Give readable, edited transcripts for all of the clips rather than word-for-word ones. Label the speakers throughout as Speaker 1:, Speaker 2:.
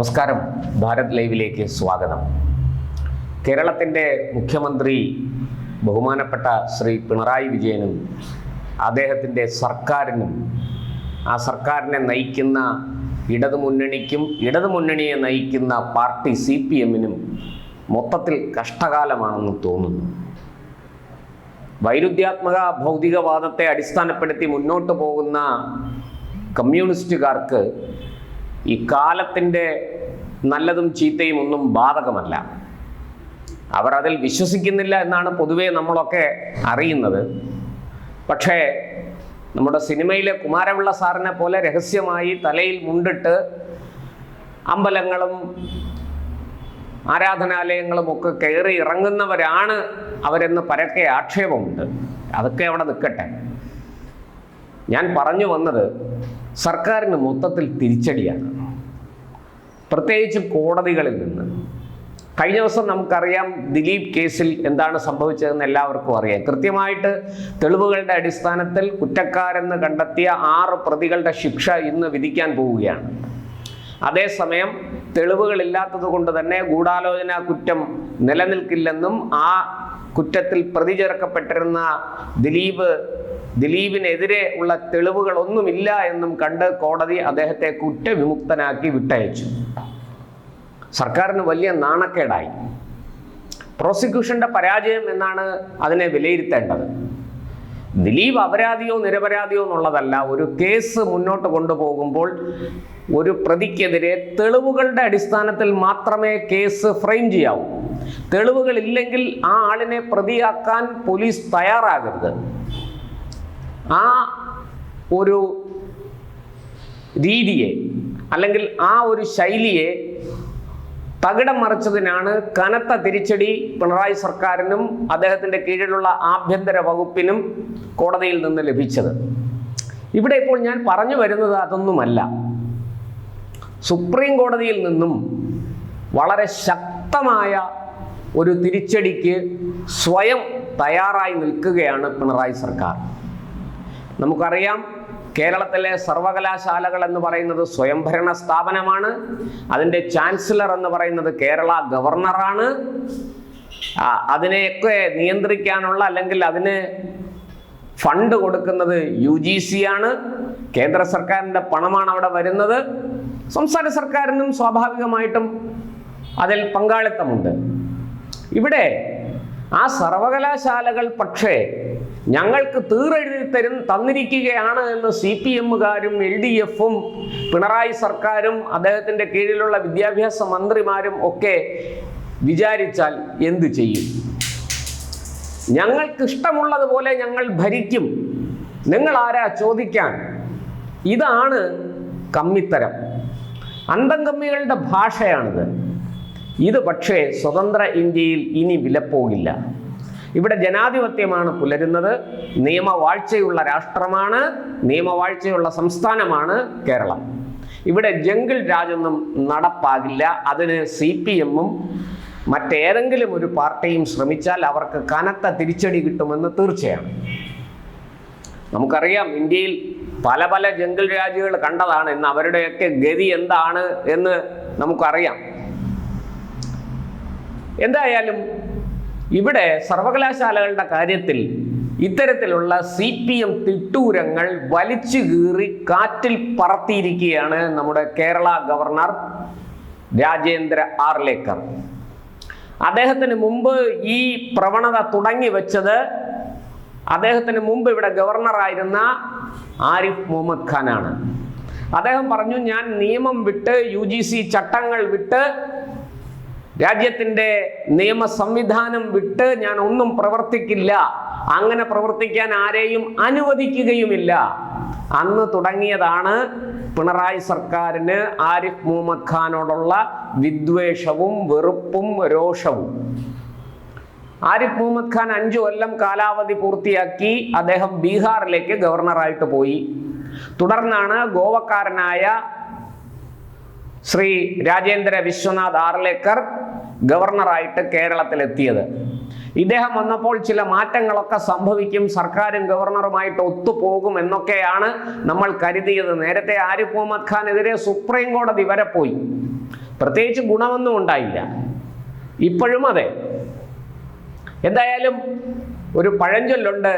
Speaker 1: നമസ്കാരം, ഭാരത് ലൈവിലേക്ക് സ്വാഗതം. കേരളത്തിൻ്റെ മുഖ്യമന്ത്രി ബഹുമാനപ്പെട്ട ശ്രീ പിണറായി വിജയനും അദ്ദേഹത്തിൻ്റെ സർക്കാരിനും ആ സർക്കാരിനെ നയിക്കുന്ന ഇടതുമുന്നണിക്കും ഇടതുമുന്നണിയെ നയിക്കുന്ന പാർട്ടി CPM-നും മൊത്തത്തിൽ കഷ്ടകാലമാണെന്ന് തോന്നുന്നു. വൈരുദ്ധ്യാത്മക ഭൗതികവാദത്തെ അടിസ്ഥാനപ്പെടുത്തി മുന്നോട്ട് പോകുന്ന കമ്മ്യൂണിസ്റ്റുകാർക്ക് ഈ കാലത്തിൻ്റെ നല്ലതും ചീത്തയും ഒന്നും ബാധകമല്ല. അവർ അതിൽ വിശ്വസിക്കുന്നില്ല എന്നാണ് പൊതുവേ നമ്മളൊക്കെ അറിയുന്നത്. പക്ഷേ നമ്മുടെ സിനിമയിലെ കുമാരപിള്ള സാറിനെ പോലെ രഹസ്യമായി തലയിൽ മുണ്ടിട്ട് അമ്പലങ്ങളും ആരാധനാലയങ്ങളും ഒക്കെ കയറി ഇറങ്ങുന്നവരാണ് അവരെന്ന് പരക്കെ ആക്ഷേപമുണ്ട്. അതൊക്കെ അവിടെ നിൽക്കട്ടെ. ഞാൻ പറഞ്ഞു വന്നത് സർക്കാരിന് മൊത്തത്തിൽ തിരിച്ചടിയാണ്, പ്രത്യേകിച്ച് കോടതികളിൽ നിന്ന്. കഴിഞ്ഞ ദിവസം നമുക്കറിയാം ദിലീപ് കേസിൽ എന്താണ് സംഭവിച്ചതെന്ന് എല്ലാവർക്കും അറിയാം. കൃത്യമായിട്ട് തെളിവുകളുടെ അടിസ്ഥാനത്തിൽ കുറ്റക്കാരെന്ന് കണ്ടെത്തിയ 6 പ്രതികളുടെ ശിക്ഷ ഇന്ന് വിധിക്കാൻ പോവുകയാണ്. അതേസമയം തെളിവുകളില്ലാത്തത് കൊണ്ട് തന്നെ ഗൂഢാലോചന കുറ്റം നിലനിൽക്കില്ലെന്നും ആ കുറ്റത്തിൽ പ്രതി ചേർക്കപ്പെട്ടിരുന്ന ദിലീപിനെതിരെ ഉള്ള തെളിവുകളൊന്നുമില്ല എന്നും കണ്ട് കോടതി അദ്ദേഹത്തെ കുറ്റവിമുക്തനാക്കി വിട്ടയച്ചു. സർക്കാരിന് വലിയ നാണക്കേടായി. പ്രോസിക്യൂഷന്റെ പരാജയം എന്നാണ് അതിനെ വിലയിരുത്തേണ്ടത്. ദിലീപ് അപരാധിയോ നിരപരാധിയോ എന്നുള്ളതല്ല. ഒരു കേസ് മുന്നോട്ട് കൊണ്ടുപോകുമ്പോൾ ഒരു പ്രതിക്കെതിരെ തെളിവുകളുടെ അടിസ്ഥാനത്തിൽ മാത്രമേ കേസ് ഫ്രെയിം ചെയ്യാവൂ. തെളിവുകളില്ലെങ്കിൽ ആ ആളിനെ പ്രതിയാക്കാൻ പോലീസ് തയ്യാറാകരുത്. ആ ഒരു രീതിയെ അല്ലെങ്കിൽ ആ ഒരു ശൈലിയെ തകിടം മറിച്ചതിനാണ് കനത്ത തിരിച്ചടി പിണറായി സർക്കാരിനും അദ്ദേഹത്തിൻ്റെ കീഴിലുള്ള ആഭ്യന്തര വകുപ്പിനും കോടതിയിൽ നിന്ന് ലഭിച്ചത്. ഇവിടെ ഇപ്പോൾ ഞാൻ പറഞ്ഞു വരുന്നത് അതൊന്നുമല്ല. സുപ്രീം കോടതിയിൽ നിന്നും വളരെ ശക്തമായ ഒരു തിരിച്ചടിക്ക് സ്വയം തയ്യാറായി നിൽക്കുകയാണ് പിണറായി സർക്കാർ. നമുക്കറിയാം, കേരളത്തിലെ സർവകലാശാലകൾ എന്ന് പറയുന്നത് സ്വയംഭരണ സ്ഥാപനമാണ്. അതിൻ്റെ ചാൻസലർ എന്ന് പറയുന്നത് കേരള ഗവർണറാണ്. അതിനെയൊക്കെ നിയന്ത്രിക്കാനുള്ള അല്ലെങ്കിൽ അതിന് ഫണ്ട് കൊടുക്കുന്നത് UGC ആണ്. കേന്ദ്ര സർക്കാരിൻ്റെ പണമാണ് അവിടെ വരുന്നത്. സംസ്ഥാന സർക്കാരിനും സ്വാഭാവികമായിട്ടും അതിൽ പങ്കാളിത്തമുണ്ട്. ഇവിടെ ആ സർവകലാശാലകൾ പക്ഷേ ഞങ്ങൾക്ക് തീറെഴുതി തന്നിരിക്കുകയാണ് എന്ന് CPM-കാരും LDF-ഉം പിണറായി സർക്കാരും അദ്ദേഹത്തിൻ്റെ കീഴിലുള്ള വിദ്യാഭ്യാസ മന്ത്രിമാരും ഒക്കെ വിചാരിച്ചാൽ എന്തു ചെയ്യും? ഞങ്ങൾക്കിഷ്ടമുള്ളതുപോലെ ഞങ്ങൾ ഭരിക്കും, നിങ്ങൾ ആരാ ചോദിക്കാൻ? ഇതാണ് കമ്മിത്തരം, അന്തംകമ്മികളുടെ ഭാഷയാണിത്. ഇത് പക്ഷേ സ്വതന്ത്ര ഇന്ത്യയിൽ ഇനി വിലപ്പോകില്ല. ഇവിടെ ജനാധിപത്യമാണ് പുലരുന്നത്. നിയമവാഴ്ചയുള്ള രാഷ്ട്രമാണ്, നിയമവാഴ്ചയുള്ള സംസ്ഥാനമാണ് കേരളം. ഇവിടെ ജംഗിൾ രാജൊന്നും നടപ്പാകില്ല. അതിന് CPM-ഉം മറ്റേതെങ്കിലും ഒരു പാർട്ടിയും ശ്രമിച്ചാൽ അവർക്ക് കനത്ത തിരിച്ചടി കിട്ടുമെന്ന് തീർച്ചയാണ്. നമുക്കറിയാം, ഇന്ത്യയിൽ പല പല ജംഗിൾ രാജുകൾ കണ്ടതാണ്. ഇന്ന് അവരുടെയൊക്കെ ഗതി എന്താണ് എന്ന് നമുക്കറിയാം. എന്തായാലും ഇവിടെ സർവകലാശാലകളുടെ കാര്യത്തിൽ ഇത്തരത്തിലുള്ള CPM തിട്ടൂരങ്ങൾ വലിച്ചു കീറി കാറ്റിൽ പറത്തിയിരിക്കുകയാണ് നമ്മുടെ കേരള ഗവർണർ രാജേന്ദ്ര ആർലേക്കർ. അദ്ദേഹത്തിന് മുമ്പ് ഈ പ്രവണത തുടങ്ങി വെച്ചത് അദ്ദേഹത്തിന് മുമ്പ് ഇവിടെ ഗവർണറായിരുന്ന ആരിഫ് മുഹമ്മദ് ഖാനാണ്. അദ്ദേഹം പറഞ്ഞു, ഞാൻ നിയമം വിട്ട് UGC ചട്ടങ്ങൾ വിട്ട് രാജ്യത്തിൻ്റെ നിയമ സംവിധാനം വിട്ട് ഞാൻ ഒന്നും പ്രവർത്തിക്കില്ല, അങ്ങനെ പ്രവർത്തിക്കാൻ ആരെയും അനുവദിക്കുകയുമില്ല. അന്ന് തുടങ്ങിയതാണ് പിണറായി സർക്കാരിന് ആരിഫ് മുഹമ്മദ് ഖാനോടുള്ള വിദ്വേഷവും വെറുപ്പും രോഷവും. ആരിഫ് മുഹമ്മദ് ഖാൻ 5 കൊല്ലം കാലാവധി പൂർത്തിയാക്കി അദ്ദേഹം ബീഹാറിലേക്ക് ഗവർണറായിട്ട് പോയി. തുടർന്നാണ് ഗോവക്കാരനായ ശ്രീ രാജേന്ദ്ര വിശ്വനാഥ് ആർലേക്കർ ഗവർണറായിട്ട് കേരളത്തിലെത്തിയത്. ഇദ്ദേഹം വന്നപ്പോൾ ചില മാറ്റങ്ങളൊക്കെ സംഭവിക്കും, സർക്കാരും ഗവർണറുമായിട്ട് ഒത്തുപോകും എന്നൊക്കെയാണ് നമ്മൾ കരുതിയത്. നേരത്തെ ആരിഫ് മുഹമ്മദ് ഖാനെതിരെ സുപ്രീം കോടതി വരെ പോയി. പ്രത്യേകിച്ച് ഗുണമൊന്നും ഉണ്ടായില്ല. ഇപ്പോഴും അതെ. എന്തായാലും ഒരു പഴഞ്ചൊല്ലുണ്ട്,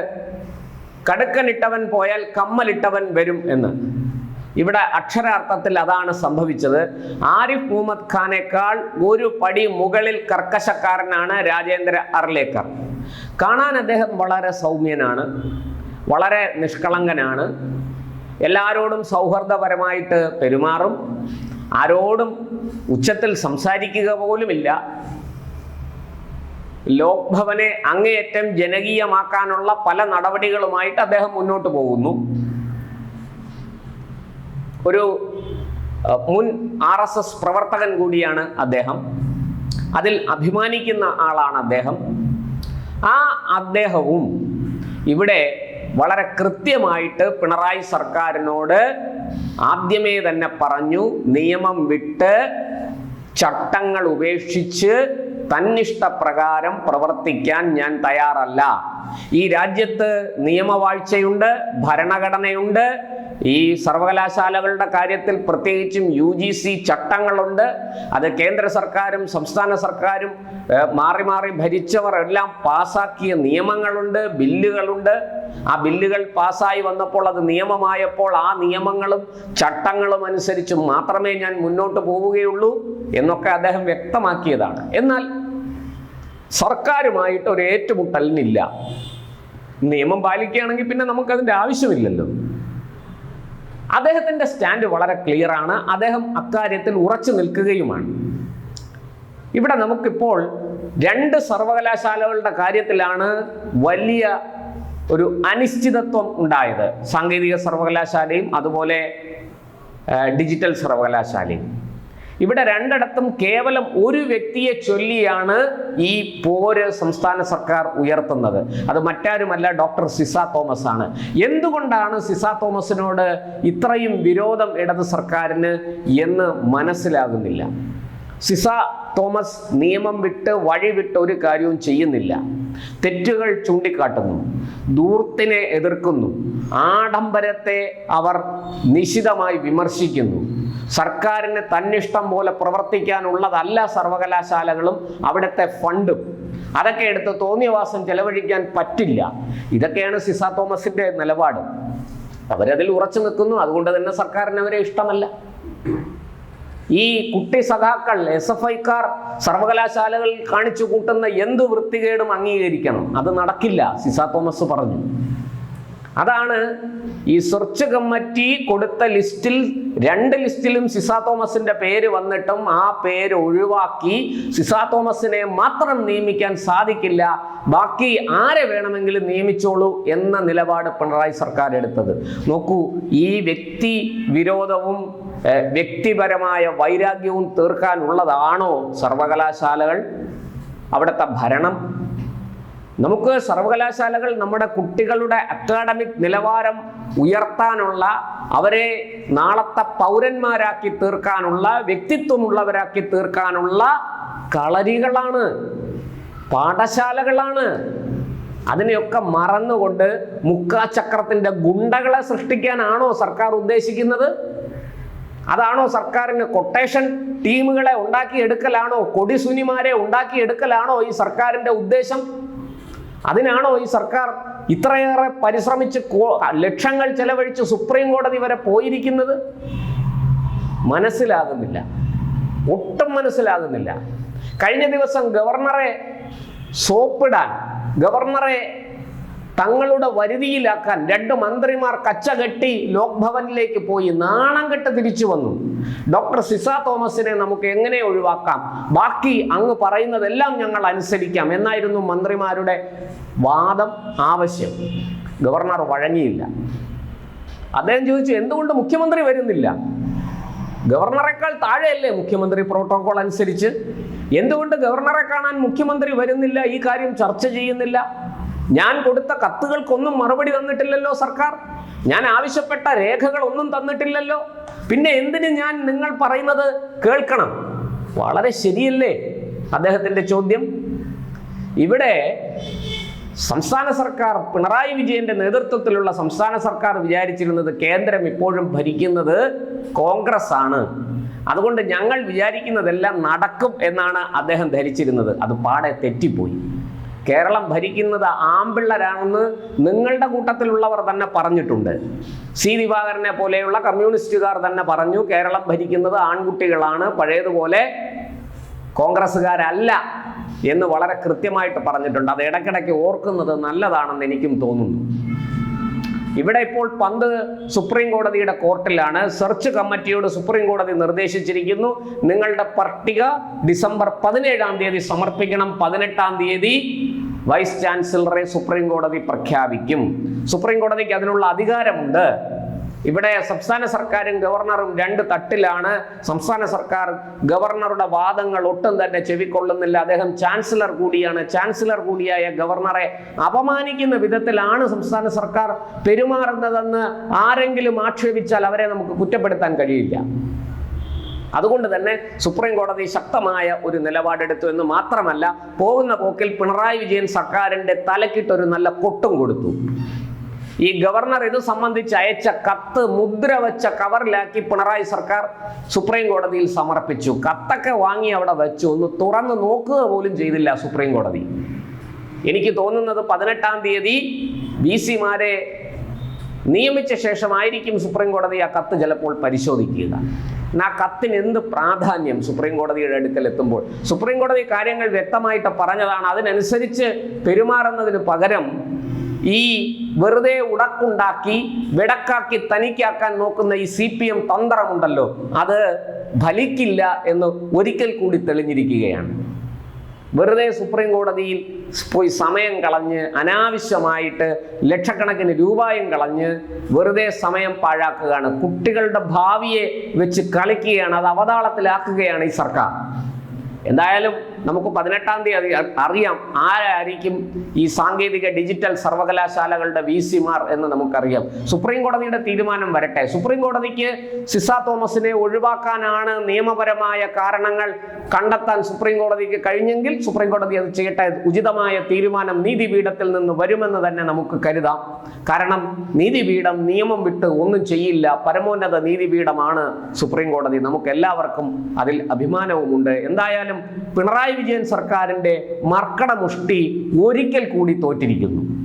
Speaker 1: കടുക്കനിട്ടവൻ പോയാൽ കമ്മലിട്ടവൻ വരും എന്ന്. ഇവിടെ അക്ഷരാർത്ഥത്തിൽ അതാണ് സംഭവിച്ചത്. ആരിഫ് മുഹമ്മദ് ഖാനേക്കാൾ ഒരു പടി മുകളിൽ കർക്കശക്കാരനാണ് രാജേന്ദ്ര അർലേക്കർ. കാണാൻ അദ്ദേഹം വളരെ സൗമ്യനാണ്, വളരെ നിഷ്കളങ്കനാണ്, എല്ലാവരോടും സൗഹാർദ്ദപരമായിട്ട് പെരുമാറും, ആരോടും ഉച്ചത്തിൽ സംസാരിക്കുക പോലുമില്ല. ലോക് ഭവനെ അങ്ങേയറ്റം ജനകീയമാക്കാനുള്ള പല നടപടികളുമായിട്ട് അദ്ദേഹം മുന്നോട്ട് പോകുന്നു. ഒരു മുൻ RSS പ്രവർത്തകൻ കൂടിയാണ് അദ്ദേഹം. അതിൽ അഭിമാനിക്കുന്ന ആളാണ് അദ്ദേഹം. ആ അദ്ദേഹവും ഇവിടെ വളരെ കൃത്യമായിട്ട് പിണറായി സർക്കാരിനോട് ആദ്യമേ തന്നെ പറഞ്ഞു, നിയമം വിട്ട് ചട്ടങ്ങൾ ഉപേക്ഷിച്ച് തന്നിഷ്ടപ്രകാരം പ്രവർത്തിക്കാൻ ഞാൻ തയ്യാറല്ല. ഈ രാജ്യത്ത് നിയമവാഴ്ചയുണ്ട്, ഭരണഘടനയുണ്ട്. ഈ സർവകലാശാലകളുടെ കാര്യത്തിൽ പ്രത്യേകിച്ചും UGC ചട്ടങ്ങളുണ്ട്. അത് കേന്ദ്ര സർക്കാരും സംസ്ഥാന സർക്കാരും മാറി മാറി ഭരിച്ചവർ എല്ലാം പാസാക്കിയ നിയമങ്ങളുണ്ട്, ബില്ലുകളുണ്ട്. ആ ബില്ലുകൾ പാസ്സായി വന്നപ്പോൾ, അത് നിയമമായപ്പോൾ, ആ നിയമങ്ങളും ചട്ടങ്ങളും അനുസരിച്ച് മാത്രമേ ഞാൻ മുന്നോട്ട് പോവുകയുള്ളൂ എന്നൊക്കെ അദ്ദേഹം വ്യക്തമാക്കിയതാണ്. എന്നാൽ സർക്കാരുമായിട്ട് ഒരു ഏറ്റുമുട്ടലിനില്ല. നിയമം പാലിക്കുകയാണെങ്കിൽ പിന്നെ നമുക്കതിൻ്റെ ആവശ്യമില്ലല്ലോ. അദ്ദേഹത്തിൻ്റെ സ്റ്റാൻഡ് വളരെ ക്ലിയർ ആണ്. അദ്ദേഹം അക്കാര്യത്തിൽ ഉറച്ചു നിൽക്കുകയുമാണ്. ഇവിടെ നമുക്കിപ്പോൾ 2 സർവകലാശാലകളുടെ കാര്യത്തിലാണ് വലിയ ഒരു അനിശ്ചിതത്വം ഉണ്ടായത്. സാങ്കേതിക സർവകലാശാലയും അതുപോലെ ഡിജിറ്റൽ സർവകലാശാലയും. ഇവിടെ രണ്ടിടത്തും കേവലം ഒരു വ്യക്തിയെ ചൊല്ലിയാണ് ഈ പോര് സംസ്ഥാന സർക്കാർ ഉയർത്തുന്നത്. അത് മറ്റാരുമല്ല, ഡോക്ടർ സിസ തോമസ് ആണ്. എന്തുകൊണ്ടാണ് സിസ തോമസിനോട് ഇത്രയും വിരോധം ഇടത് സർക്കാരിന് എന്ന് മനസ്സിലാകുന്നില്ല. സിസ തോമസ് നിയമം വിട്ട് വഴിവിട്ട് ഒരു കാര്യവും ചെയ്യുന്നില്ല. തെറ്റുകൾ ചൂണ്ടിക്കാട്ടുന്നു, ധൂർത്തിനെ എതിർക്കുന്നു, ആഡംബരത്തെ അവർ നിശിതമായി വിമർശിക്കുന്നു. സർക്കാരിന് തന്നിഷ്ടം പോലെ പ്രവർത്തിക്കാനുള്ളതല്ല സർവകലാശാലകളും അവിടുത്തെ ഫണ്ടും. അതൊക്കെ എടുത്ത് തോന്നിയവാസം ചെലവഴിക്കാൻ പറ്റില്ല. ഇതൊക്കെയാണ് സിസ തോമസിന്റെ നിലപാട്. അവരതിൽ ഉറച്ചു നിൽക്കുന്നു. അതുകൊണ്ട് തന്നെ സർക്കാരിന് അവരെ ഇഷ്ടമല്ല. ഈ കുട്ടി സഖാക്കൾ, SFIക്കാർ സർവകലാശാലകളിൽ കാണിച്ചു കൂട്ടുന്ന എന്ത് വൃത്തികേടും അംഗീകരിക്കണം. അത് നടക്കില്ല, സിസ തോമസ് പറഞ്ഞു. അതാണ് ഈ സെർച്ച് കമ്മിറ്റി കൊടുത്ത ലിസ്റ്റിൽ 2 ലിസ്റ്റിലും സിസ തോമസിന്റെ പേര് വന്നിട്ടും ആ പേര് ഒഴിവാക്കി സിസ തോമസിനെ മാത്രം നിയമിക്കാൻ സാധിക്കില്ല, ബാക്കി ആരെ വേണമെങ്കിലും നിയമിച്ചോളൂ എന്ന നിലപാട് പിണറായി സർക്കാർ എടുത്തത്. നോക്കൂ, ഈ വ്യക്തി വിരോധവും വ്യക്തിപരമായ വൈരാഗ്യവും തീർക്കാനുള്ളതാണോ സർവകലാശാലകൾ, അവിടുത്തെ ഭരണം? നമുക്ക് സർവകലാശാലകൾ നമ്മുടെ കുട്ടികളുടെ അക്കാഡമിക് നിലവാരം ഉയർത്താനുള്ള, അവരെ നാളത്തെ പൗരന്മാരാക്കി തീർക്കാനുള്ള, വ്യക്തിത്വമുള്ളവരാക്കി തീർക്കാനുള്ള കളരികളാണ്, പാഠശാലകളാണ്. അതിനെയൊക്കെ മറന്നുകൊണ്ട് മുക്കാചക്രത്തിന്റെ ഗുണ്ടകളെ സൃഷ്ടിക്കാനാണോ സർക്കാർ ഉദ്ദേശിക്കുന്നത്? അതാണോ സർക്കാരിന്? കൊട്ടേഷൻ ടീമുകളെ ഉണ്ടാക്കിയെടുക്കലാണോ, കൊടിസുനിമാരെ ഉണ്ടാക്കിയെടുക്കലാണോ ഈ സർക്കാരിന്റെ ഉദ്ദേശം? അതിനാണോ ഈ സർക്കാർ ഇത്രയേറെ പരിശ്രമിച്ച് ലക്ഷങ്ങൾ ചെലവഴിച്ച് സുപ്രീം കോടതി വരെ പോയിരിക്കുന്നത്? മനസ്സിലാകുന്നില്ല, ഒട്ടും മനസ്സിലാകുന്നില്ല. കഴിഞ്ഞ ദിവസം ഗവർണറെ സോപ്പിടാൻ, ഗവർണറെ തങ്ങളുടെ വരുതിയിലാക്കാൻ 2 മന്ത്രിമാർ കച്ചകെട്ടി ലോക് ഭവനിലേക്ക് പോയി നാണം കെട്ട് തിരിച്ചു വന്നു. ഡോക്ടർ സിസ തോമസിനെ നമുക്ക് എങ്ങനെ ഒഴിവാക്കാം, ബാക്കി അങ്ങ് പറയുന്നതെല്ലാം ഞങ്ങൾ അനുസരിക്കാം എന്നായിരുന്നു മന്ത്രിമാരുടെ വാദം, ആവശ്യം. ഗവർണർ വഴങ്ങിയില്ല. അദ്ദേഹം ചോദിച്ചു, എന്തുകൊണ്ട് മുഖ്യമന്ത്രി വരുന്നില്ല? ഗവർണറെക്കാൾ താഴെയല്ലേ മുഖ്യമന്ത്രി പ്രോട്ടോകോൾ അനുസരിച്ച്? എന്തുകൊണ്ട് ഗവർണറെ കാണാൻ മുഖ്യമന്ത്രി വരുന്നില്ല? ഈ കാര്യം ചർച്ച ചെയ്യുന്നില്ല? ഞാൻ കൊടുത്ത കത്തുകൾക്കൊന്നും മറുപടി തന്നിട്ടില്ലല്ലോ സർക്കാർ. ഞാൻ ആവശ്യപ്പെട്ട രേഖകളൊന്നും തന്നിട്ടില്ലല്ലോ. പിന്നെ എന്തിന് ഞാൻ നിങ്ങൾ പറയുന്നത് കേൾക്കണം? വളരെ ശരിയല്ലേ അദ്ദേഹത്തിൻ്റെ ചോദ്യം? ഇവിടെ സംസ്ഥാന സർക്കാർ, പിണറായി വിജയന്റെ നേതൃത്വത്തിലുള്ള സംസ്ഥാന സർക്കാർ വിചാരിച്ചിരുന്നത് കേന്ദ്രം ഇപ്പോഴും ഭരിക്കുന്നത് കോൺഗ്രസ് ആണ്, അതുകൊണ്ട് ഞങ്ങൾ വിചാരിക്കുന്നതെല്ലാം നടക്കും എന്നാണ് അദ്ദേഹം ധരിച്ചിരുന്നത്. അത് പാടെ തെറ്റിപ്പോയി. കേരളം ഭരിക്കുന്നത് ആമ്പിള്ളരാണെന്ന് നിങ്ങളുടെ കൂട്ടത്തിലുള്ളവർ തന്നെ പറഞ്ഞിട്ടുണ്ട്. സി ദിവാകരനെ പോലെയുള്ള കമ്മ്യൂണിസ്റ്റുകാർ തന്നെ പറഞ്ഞു കേരളം ഭരിക്കുന്നത് ആൺകുട്ടികളാണ്, പഴയതുപോലെ കോൺഗ്രസ്സുകാരല്ല എന്ന് വളരെ കൃത്യമായിട്ട് പറഞ്ഞിട്ടുണ്ട്. അത് ഇടയ്ക്കിടയ്ക്ക് ഓർക്കുന്നത് നല്ലതാണെന്ന് എനിക്കും തോന്നുന്നു. ഇവിടെ ഇപ്പോൾ പന്ത് സുപ്രീം കോടതിയുടെ കോർട്ടിലാണ്. സെർച്ച് കമ്മിറ്റിയോട് സുപ്രീം കോടതി നിർദ്ദേശിച്ചിരിക്കുന്നു, നിങ്ങളുടെ പട്ടിക ഡിസംബർ 17-ാം തീയതി സമർപ്പിക്കണം. 18-ാം തീയതി വൈസ് ചാൻസലറെ സുപ്രീം കോടതി പ്രഖ്യാപിക്കും. സുപ്രീം കോടതിക്ക് അതിനുള്ള അധികാരമുണ്ട്. ഇവിടെ സംസ്ഥാന സർക്കാരും ഗവർണറും രണ്ട് തട്ടിലാണ്. സംസ്ഥാന സർക്കാർ ഗവർണറുടെ വാദങ്ങൾ ഒട്ടും തന്നെ ചെവിക്കൊള്ളുന്നില്ല. അദ്ദേഹം ചാൻസലർ കൂടിയാണ്. ചാൻസലർ കൂടിയായ ഗവർണറെ അപമാനിക്കുന്ന വിധത്തിലാണ് സംസ്ഥാന സർക്കാർ പെരുമാറുന്നതെന്ന് ആരെങ്കിലും ആക്ഷേപിച്ചാൽ അവരെ നമുക്ക് കുറ്റപ്പെടുത്താൻ കഴിയില്ല. അതുകൊണ്ട് തന്നെ സുപ്രീം കോടതി ശക്തമായ ഒരു നിലപാടെടുത്തു എന്ന് മാത്രമല്ല, പോകുന്ന പോക്കിൽ പിണറായി വിജയൻ സർക്കാരിന്റെ തലക്കിട്ടൊരു നല്ല കൊട്ടും കൊടുത്തു. ഈ ഗവർണർ ഇത് സംബന്ധിച്ച് അയച്ച കത്ത് മുദ്ര വെച്ച കവറിലാക്കി പിണറായി സർക്കാർ സുപ്രീം കോടതിയിൽ സമർപ്പിച്ചു. കത്തൊക്കെ വാങ്ങി അവിടെ വെച്ചു, ഒന്ന് തുറന്ന് നോക്കുക പോലും ചെയ്തില്ല സുപ്രീം കോടതി. എനിക്ക് തോന്നുന്നത് 18-ാം തീയതി VC-മാരെ നിയമിച്ച ശേഷമായിരിക്കും സുപ്രീം കോടതി ആ കത്ത് ചിലപ്പോൾ പരിശോധിക്കുക. ആ കത്തിന് എന്ത് പ്രാധാന്യം സുപ്രീം കോടതിയുടെ അടുക്കൽ എത്തുമ്പോൾ? സുപ്രീം കോടതി കാര്യങ്ങൾ വ്യക്തമായിട്ട് പറഞ്ഞതാണ്. അതിനനുസരിച്ച് പെരുമാറുന്നതിന് പകരം ഈ വെറുതെ ഉടക്കുണ്ടാക്കി വെടക്കാക്കി തനിക്കാക്കാൻ നോക്കുന്ന ഈ CPM തന്ത്രമുണ്ടല്ലോ, അത് ഫലിക്കില്ല എന്ന് ഒരിക്കൽ കൂടി തെളിഞ്ഞിരിക്കുകയാണ്. വെറുതെ സുപ്രീം കോടതിയിൽ പോയി സമയം കളഞ്ഞ് അനാവശ്യമായിട്ട് ലക്ഷക്കണക്കിന് രൂപയും കളഞ്ഞ് വെറുതെ സമയം പാഴാക്കുകയാണ്. കുട്ടികളുടെ ഭാവിയെ വെച്ച് കളിക്കുകയാണ്, അത് അവതാളത്തിലാക്കുകയാണ് ഈ സർക്കാർ. എന്തായാലും നമുക്ക് 18-ാം തീയതി അറിയാം ആരായിരിക്കും ഈ സാങ്കേതിക ഡിജിറ്റൽ സർവകലാശാലകളുടെ VC-മാർ എന്ന് നമുക്കറിയാം. സുപ്രീം കോടതിയുടെ തീരുമാനം വരട്ടെ. സുപ്രീം കോടതിക്ക് സിസ തോമസിനെ ഒഴിവാക്കാനാണ് നിയമപരമായ കാരണങ്ങൾ കണ്ടെത്താൻ സുപ്രീം കോടതിക്ക് കഴിഞ്ഞെങ്കിൽ സുപ്രീം കോടതി അത് ചെയ്യട്ടെ. ഉചിതമായ തീരുമാനം നീതിപീഠത്തിൽ നിന്ന് വരുമെന്ന് തന്നെ നമുക്ക് കരുതാം. കാരണം നീതിപീഠം നിയമം വിട്ട് ഒന്നും ചെയ്യില്ല. പരമോന്നത നീതിപീഠമാണ് സുപ്രീം കോടതി. നമുക്ക് എല്ലാവർക്കും അതിൽ അഭിമാനവുമുണ്ട്. എന്തായാലും പിണറായി വിജയൻ സർക്കാരിന്റെ മർക്കട മുഷ്ടി ഒരിക്കൽ കൂടി തോറ്റിരിക്കുന്നു.